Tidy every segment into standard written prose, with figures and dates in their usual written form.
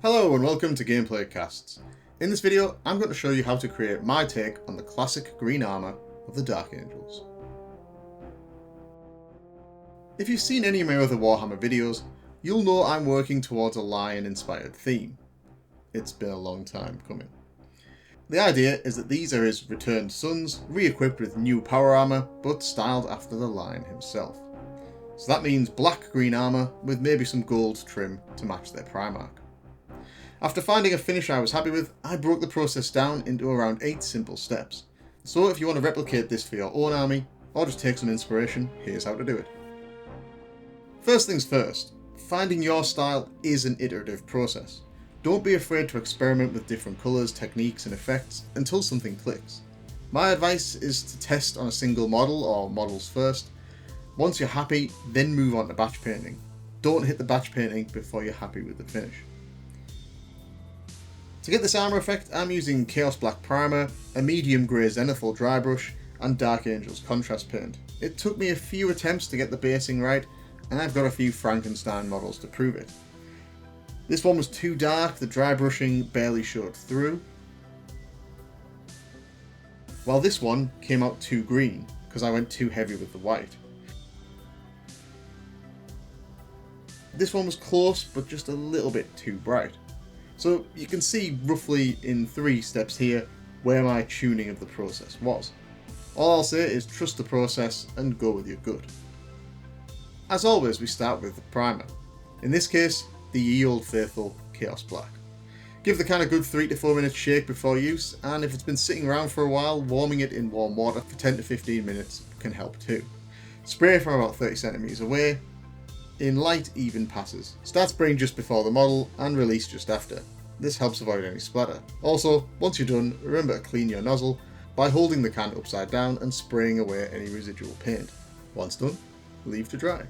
Hello and welcome to Gameplay Casts. In this video, I'm going to show you how to create my take on the classic green armour of the Dark Angels. If you've seen any of my other Warhammer videos, you'll know I'm working towards a lion-inspired theme. It's been a long time coming. The idea is that these are his returned sons, re-equipped with new power armour, but styled after the lion himself. So that means black green armour with maybe some gold trim to match their Primarch. After finding a finish I was happy with, I broke the process down into around 8 simple steps. So if you want to replicate this for your own army, or just take some inspiration, here's how to do it. First things first, finding your style is an iterative process. Don't be afraid to experiment with different colours, techniques and effects until something clicks. My advice is to test on a single model or models first. Once you're happy, then move on to batch painting. Don't hit the batch painting before you're happy with the finish. To get this armour effect, I'm using Chaos Black Primer, a medium grey Zenithal dry brush, and Dark Angels contrast paint. It took me a few attempts to get the basing right, and I've got a few Frankenstein models to prove it. This one was too dark, the dry brushing barely showed through, while this one came out too green, because I went too heavy with the white. This one was close, but just a little bit too bright. So you can see roughly in 3 steps here where my tuning of the process was. All I'll say is trust the process and go with your gut. As always, we start with the primer. In this case, the ye old faithful Chaos Black. Give the can a good 3 to 4 minutes shake before use, and if it's been sitting around for a while, warming it in warm water for 10 to 15 minutes can help too. Spray from about 30 centimeters away, in light even passes. Start spraying just before the model and release just after. This helps avoid any splatter. Also, once you're done, remember to clean your nozzle by holding the can upside down and spraying away any residual paint. Once done, leave to dry.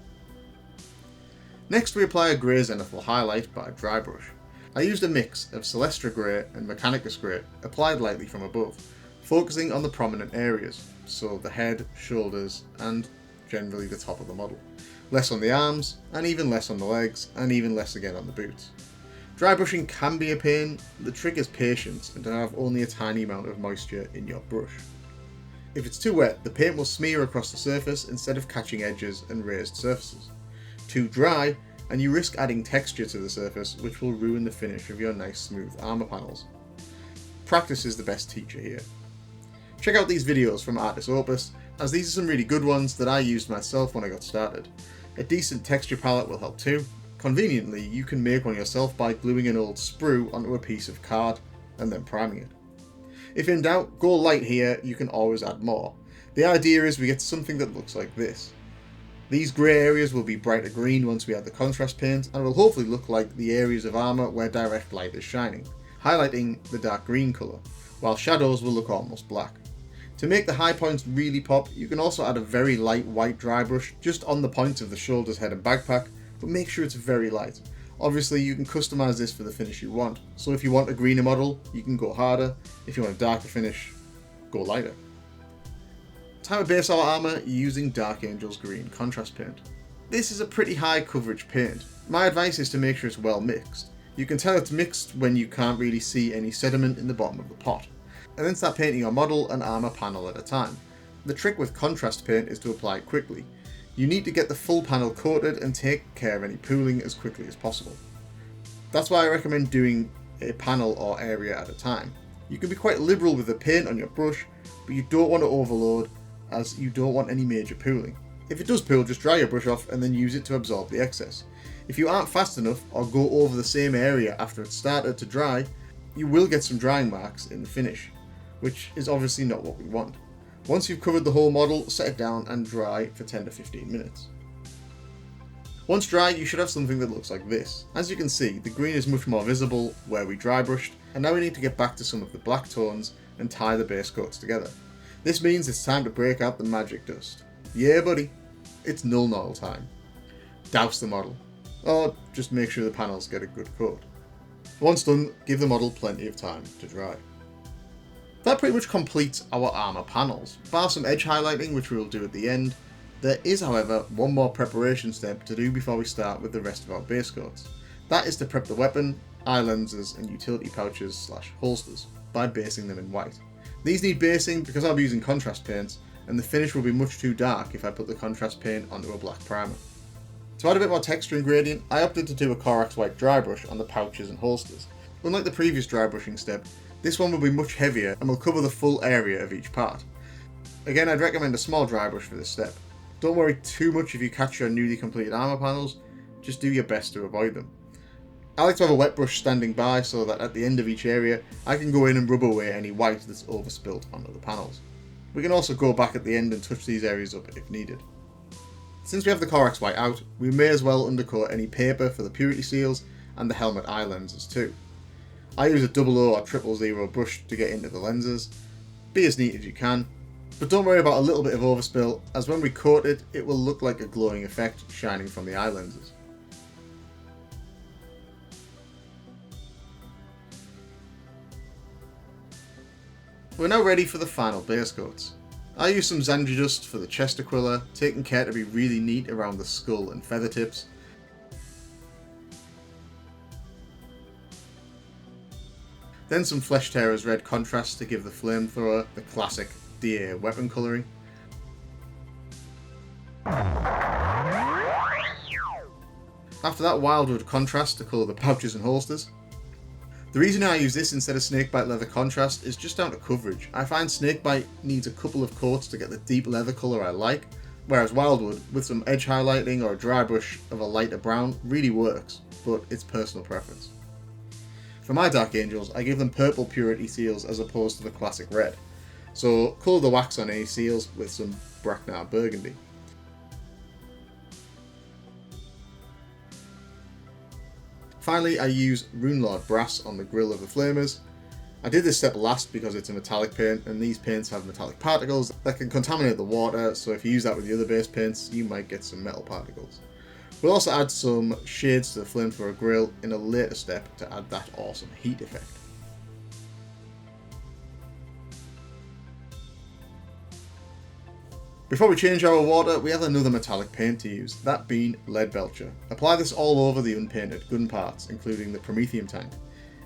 Next we apply a grey Zenithal highlight by dry brush. I used a mix of Celestra grey and Mechanicus grey applied lightly from above, focusing on the prominent areas, so the head, shoulders and generally the top of the model. Less on the arms, and even less on the legs, and even less again on the boots. Dry brushing can be a pain, the trick is patience and to have only a tiny amount of moisture in your brush. If it's too wet, the paint will smear across the surface instead of catching edges and raised surfaces. Too dry, and you risk adding texture to the surface which will ruin the finish of your nice smooth armour panels. Practice is the best teacher here. Check out these videos from Artis Opus, as these are some really good ones that I used myself when I got started. A decent texture palette will help too. Conveniently, you can make one yourself by gluing an old sprue onto a piece of card and then priming it. If in doubt, go light here, you can always add more. The idea is we get something that looks like this. These grey areas will be brighter green once we add the contrast paint and will hopefully look like the areas of armour where direct light is shining, highlighting the dark green colour, while shadows will look almost black. To make the high points really pop, you can also add a very light white dry brush just on the points of the shoulders, head and backpack, but make sure it's very light. Obviously you can customise this for the finish you want, so if you want a greener model, you can go harder. If you want a darker finish, go lighter. Time to base our armour using Dark Angels green contrast paint. This is a pretty high coverage paint. My advice is to make sure it's well mixed. You can tell it's mixed when you can't really see any sediment in the bottom of the pot. And then start painting your model and armour panel at a time. The trick with contrast paint is to apply it quickly. You need to get the full panel coated and take care of any pooling as quickly as possible. That's why I recommend doing a panel or area at a time. You can be quite liberal with the paint on your brush, but you don't want to overload as you don't want any major pooling. If it does pool, just dry your brush off and then use it to absorb the excess. If you aren't fast enough or go over the same area after it's started to dry, you will get some drying marks in the finish, which is obviously not what we want. Once you've covered the whole model, set it down and dry for 10 to 15 minutes. Once dry, you should have something that looks like this. As you can see, the green is much more visible where we dry brushed, and now we need to get back to some of the black tones and tie the base coats together. This means it's time to break out the magic dust. Yeah buddy, it's null null time. Douse the model, or just make sure the panels get a good coat. Once done, give the model plenty of time to dry. That pretty much completes our armour panels, bar some edge highlighting which we will do at the end. There is however one more preparation step to do before we start with the rest of our base coats. That is to prep the weapon eye lenses and utility pouches / holsters by basing them in white. These need basing because I'll be using contrast paints, and the finish will be much too dark if I put the contrast paint onto a black primer. To add a bit more texture and gradient, I opted to do a Corax white dry brush on the pouches and holsters. Unlike the previous dry brushing step, this one will be much heavier and will cover the full area of each part. Again, I'd recommend a small dry brush for this step. Don't worry too much if you catch your newly completed armour panels, just do your best to avoid them. I like to have a wet brush standing by so that at the end of each area I can go in and rub away any white that's overspilt onto the panels. We can also go back at the end and touch these areas up if needed. Since we have the Corax white out, we may as well undercoat any paper for the purity seals and the helmet eye lenses too. I use a 00 or 000 brush to get into the lenses. Be as neat as you can, but don't worry about a little bit of overspill, as when we coat it, it will look like a glowing effect shining from the eye lenses. We're now ready for the final base coats. I use some Zandri dust for the chest aquila, taking care to be really neat around the skull and feather tips. Then some Fleshtearers red contrast to give the flamethrower the classic DA weapon colouring. After that, wildwood contrast to colour the pouches and holsters. The reason I use this instead of snakebite leather contrast is just down to coverage. I find snakebite needs a couple of coats to get the deep leather colour I like, whereas wildwood, with some edge highlighting or a dry brush of a lighter brown, really works, but it's personal preference. For my Dark Angels, I give them purple purity seals as opposed to the classic red, so colour the wax on any seals with some Bracknell burgundy. Finally, I use Runelord brass on the grill of the flamers. I did this step last because it's a metallic paint, and these paints have metallic particles that can contaminate the water, so if you use that with the other base paints, you might get some metal particles. We'll also add some shades to the flamethrower grill in a later step to add that awesome heat effect. Before we change our water, we have another metallic paint to use, that being Leadbeltcher. Apply this all over the unpainted gun parts, including the Prometheum tank.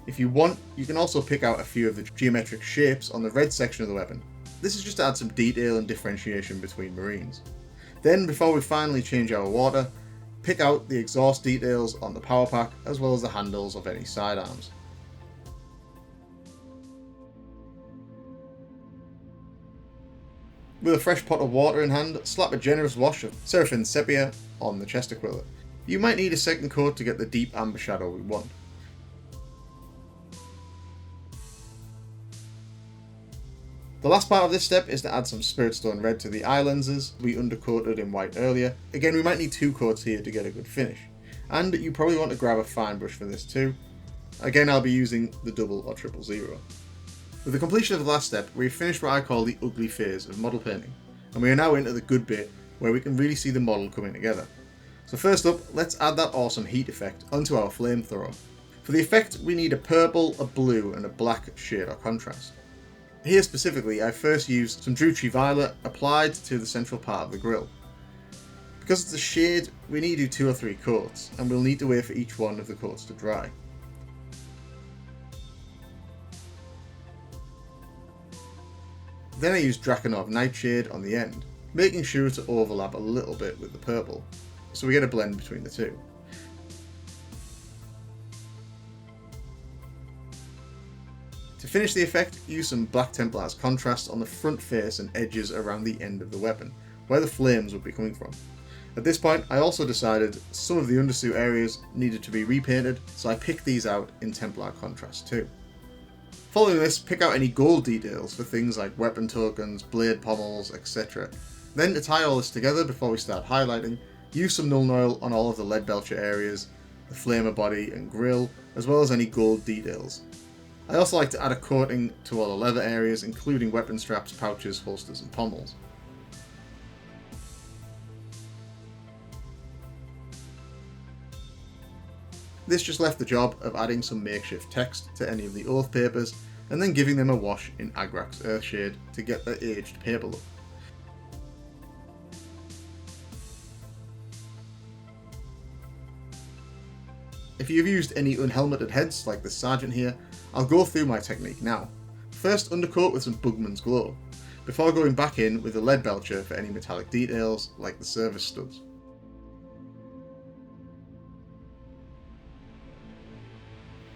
If you want, you can also pick out a few of the geometric shapes on the red section of the weapon. This is just to add some detail and differentiation between Marines. Then, before we finally change our water, pick out the exhaust details on the power pack as well as the handles of any sidearms. With a fresh pot of water in hand, slap a generous wash of Seraphim Sepia on the chest aquila. You might need a second coat to get the deep amber shadow we want. The last part of this step is to add some Spiritstone red to the eye lenses we undercoated in white earlier. Again, we might need 2 coats here to get a good finish. And you probably want to grab a fine brush for this too. Again, I'll be using the 00 or 000. With the completion of the last step, we've finished what I call the ugly phase of model painting, and we are now into the good bit where we can really see the model coming together. So first up, let's add that awesome heat effect onto our flamethrower. For the effect, we need a purple, a blue and a black shade or contrast. Here specifically, I first used some Drutri Violet applied to the central part of the grill. Because it's a shade, we need to do 2 or 3 coats, and we'll need to wait for each one of the coats to dry. Then I used Drakenov Nightshade on the end, making sure to overlap a little bit with the purple, so we get a blend between the two. To finish the effect, use some Black Templar's contrast on the front face and edges around the end of the weapon, where the flames would be coming from. At this point, I also decided some of the undersuit areas needed to be repainted, so I picked these out in Templar contrast too. Following this, pick out any gold details for things like weapon tokens, blade pommels, etc. Then to tie all this together before we start highlighting, use some Nulin oil on all of the Leadbeltcher areas, the flamer body and grill, as well as any gold details. I also like to add a coating to all the leather areas, including weapon straps, pouches, holsters and pommels. This just left the job of adding some makeshift text to any of the oath papers and then giving them a wash in Agrax Earthshade to get the aged paper look. If you've used any unhelmeted heads like the Sergeant here, I'll go through my technique now. First, undercoat with some Bugmans glow, before going back in with the Leadbeltcher for any metallic details like the service studs.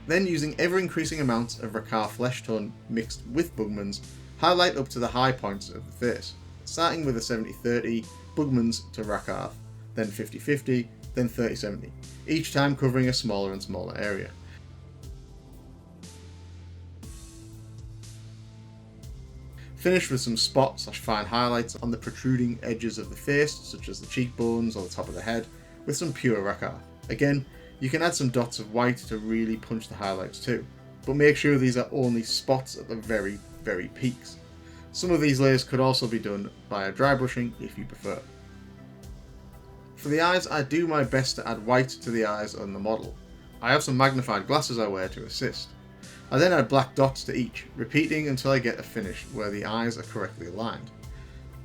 Then, using ever-increasing amounts of Rakarth flesh tone mixed with Bugmans, highlight up to the high points of the face, starting with a 70-30, Bugmans to Rakarth, then 50-50, then 30-70, each time covering a smaller and smaller area. Finish with some spot/fine highlights on the protruding edges of the face, such as the cheekbones or the top of the head, with some pure Rakarth. Again, you can add some dots of white to really punch the highlights too, but make sure these are only spots at the very, very peaks. Some of these layers could also be done via dry brushing if you prefer. For the eyes, I do my best to add white to the eyes on the model. I have some magnified glasses I wear to assist. I then add black dots to each, repeating until I get a finish where the eyes are correctly aligned.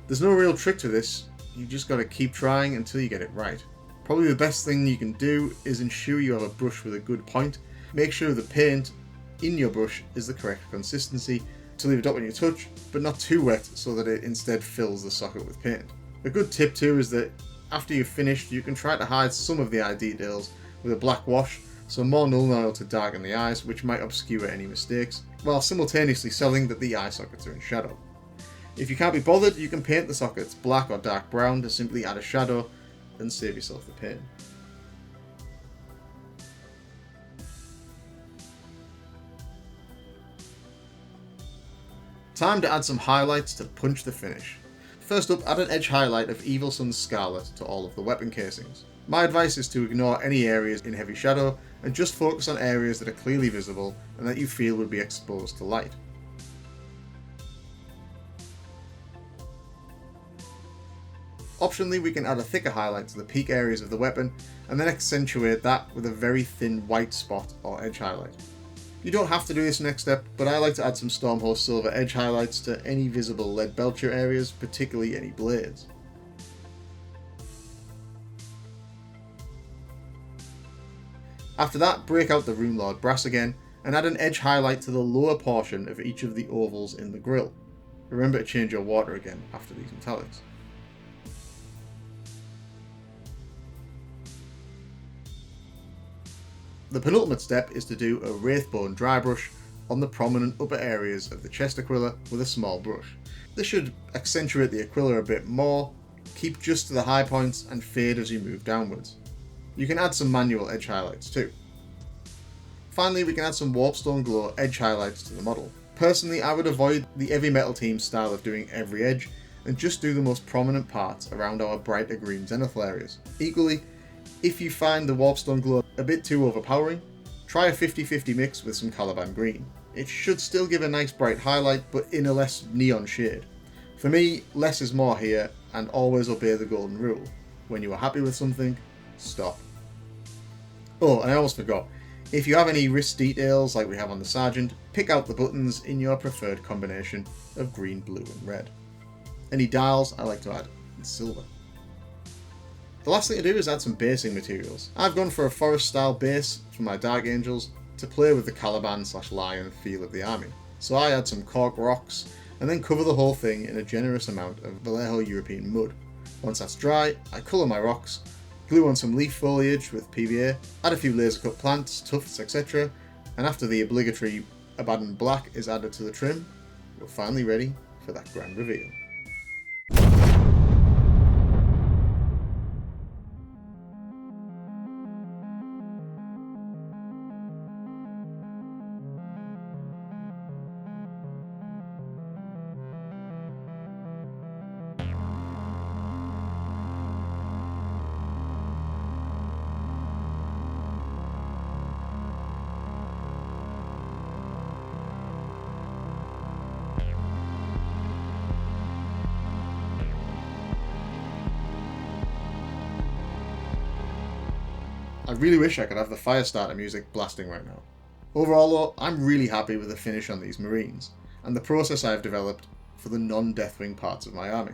There's no real trick to this, you just gotta keep trying until you get it right. Probably the best thing you can do is ensure you have a brush with a good point. Make sure the paint in your brush is the correct consistency to leave a dot when you touch, but not too wet so that it instead fills the socket with paint. A good tip too is that after you've finished, you can try to hide some of the eye details with a black wash, so more Nulin oil to darken the eyes, which might obscure any mistakes, while simultaneously selling that the eye sockets are in shadow. If you can't be bothered, you can paint the sockets black or dark brown to simply add a shadow and save yourself the pain. Time to add some highlights to punch the finish. First up, add an edge highlight of Evil Sun's Scarlet to all of the weapon casings. My advice is to ignore any areas in heavy shadow and just focus on areas that are clearly visible and that you feel would be exposed to light. Optionally, we can add a thicker highlight to the peak areas of the weapon and then accentuate that with a very thin white spot or edge highlight. You don't have to do this next step, but I like to add some Stormhost silver edge highlights to any visible Leadbeltcher areas, particularly any blades. After that, break out the Rune Lord brass again and add an edge highlight to the lower portion of each of the ovals in the grille. Remember to change your water again after these metallics. The penultimate step is to do a Wraithbone dry brush on the prominent upper areas of the chest aquila with a small brush. This should accentuate the aquila a bit more, keep just to the high points and fade as you move downwards. You can add some manual edge highlights too. Finally, we can add some Warpstone glow edge highlights to the model. Personally, I would avoid the heavy metal team style of doing every edge and just do the most prominent parts around our brighter green zenithal areas. Equally, if you find the Warpstone glow a bit too overpowering, try a 50-50 mix with some Calaban green. It should still give a nice bright highlight, but in a less neon shade. For me, less is more here, and always obey the golden rule. When you are happy with something, stop. Oh, and I almost forgot, if you have any wrist details like we have on the Sergeant, pick out the buttons in your preferred combination of green, blue and red. Any dials I like to add in silver. The last thing to do is add some basing materials. I've gone for a forest style base for my Dark Angels to play with the Calaban/lion feel of the army. So I add some cork rocks and then cover the whole thing in a generous amount of Vallejo European mud. Once that's dry, I colour my rocks, glue on some leaf foliage with PVA, add a few laser cut plants, tufts, etc. And after the obligatory Abaddon black is added to the trim, we're finally ready for that grand reveal. I really wish I could have the fire starter music blasting right now. Overall though, I'm really happy with the finish on these Marines, and the process I have developed for the non-Deathwing parts of my army.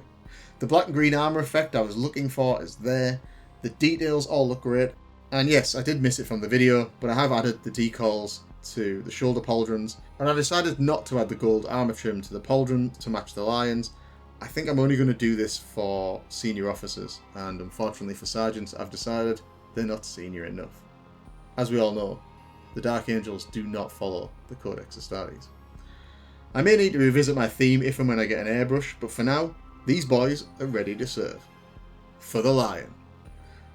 The black and green armour effect I was looking for is there, the details all look great, And yes, I did miss it from the video, but I have added the decals to the shoulder pauldrons, and I decided not to add the gold armour trim to the pauldron to match the lions. I think I'm only going to do this for senior officers, and unfortunately for sergeants, I've decided they're not senior enough. As we all know, the Dark Angels do not follow the Codex Astartes. I may need to revisit my theme if and when I get an airbrush, but for now, these boys are ready to serve. For the Lion.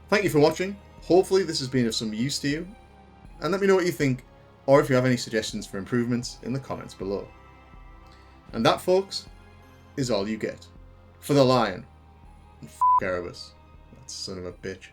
Thank you for watching. Hopefully this has been of some use to you, and let me know what you think, or if you have any suggestions for improvements in the comments below. And that, folks, is all you get. For the Lion. And Erebus. That son of a bitch.